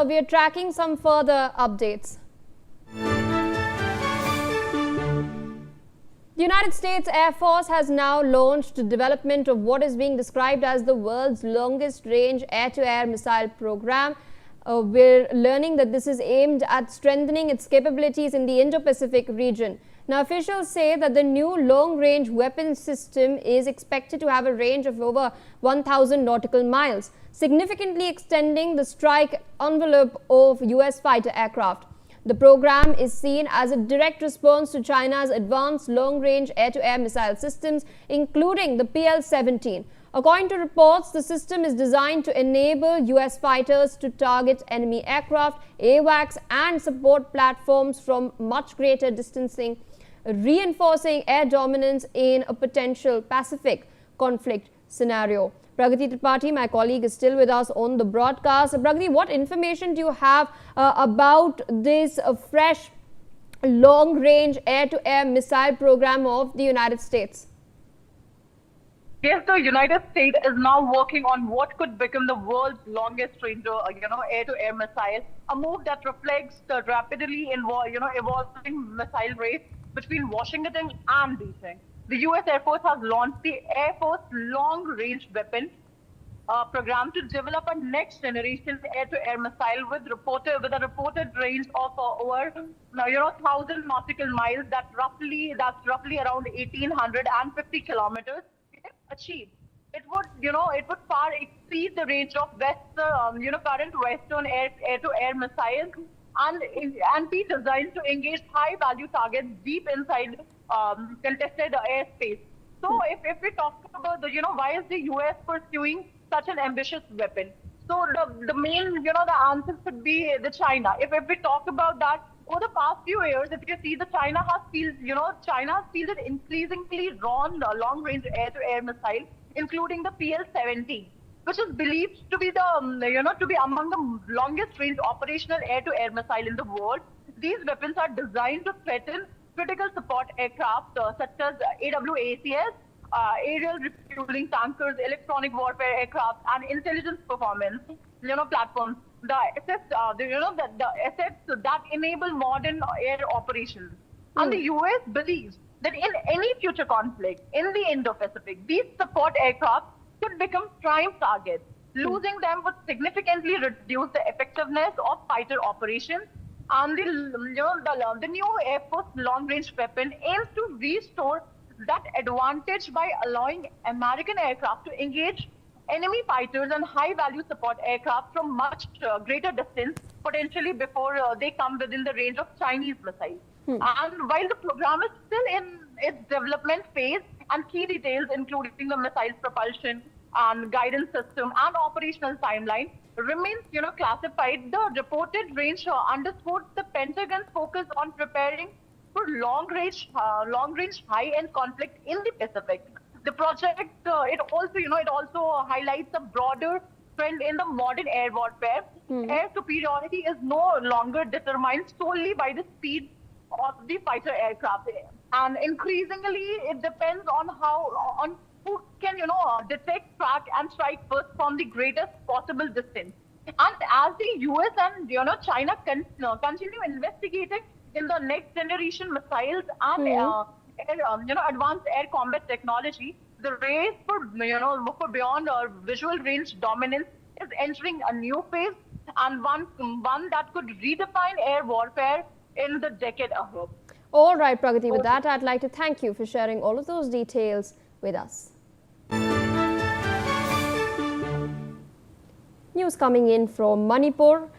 we are tracking some further updates. The United States Air Force has now launched the development of what is being described as the world's longest range air-to-air missile program. We're learning that this is aimed at strengthening its capabilities in the Indo-Pacific region. Now, officials say that the new long-range weapon system is expected to have a range of over 1,000 nautical miles, significantly extending the strike envelope of US fighter aircraft. The program is seen as a direct response to China's advanced long-range air-to-air missile systems, including the PL-17. According to reports, the system is designed to enable US fighters to target enemy aircraft, AWACS, and support platforms from much greater distancing, reinforcing air dominance in a potential Pacific conflict scenario. Pragati Tripathi, my colleague, is still with us on the broadcast. Pragati, what information do you have about this fresh long-range air-to-air missile program of the United States? Yes, the United States is now working on what could become the world's longest range, air-to-air missile, a move that reflects the rapidly evolving missile race between Washington and Beijing. The U.S. Air Force has launched the Air Force Long-Range Weapon program to develop a next-generation air-to-air missile with a reported range of over 1,000 nautical miles. That's roughly around 1,850 kilometers. If achieved, it would far exceed the range of current Western air-to-air missiles and be designed to engage high-value targets deep inside contested airspace. So if we talk about why is the US pursuing such an ambitious weapon? So the main, the answer could be the China. If we talk about that, over the past few years, if you see China has fielded increasingly long-range air-to-air missiles, including the PL-17, which is believed to be among the longest-range operational air-to-air missile in the world. These weapons are designed to threaten critical support aircraft such as AWACS, aerial refueling tankers, electronic warfare aircraft, and intelligence performance platforms. The assets that enable modern air operations. And the US believes that in any future conflict in the Indo-Pacific, these support aircraft could become prime targets. Losing them would significantly reduce the effectiveness of fighter operations. And the new Air Force long-range weapon aims to restore that advantage by allowing American aircraft to engage enemy fighters and high-value support aircraft from much greater distance, potentially before they come within the range of Chinese missiles. And while the program is still in its development phase, and key details, including the missile's propulsion and guidance system and operational timeline, remains classified, the reported range underscores the Pentagon's focus on preparing for long-range high-end conflict in the Pacific. The project it also highlights a broader trend in the modern air warfare. Air superiority is no longer determined solely by the speed of the fighter aircraft, and increasingly it depends on who can detect, track, and strike first from the greatest possible distance. And as the US and China continue investigating in the next generation missiles and advanced air combat technology, the race for beyond visual range dominance is entering a new phase, and one that could redefine air warfare in the decade ahead. All right, Pragati, with that, I'd like to thank you for sharing all of those details with us. News coming in from Manipur.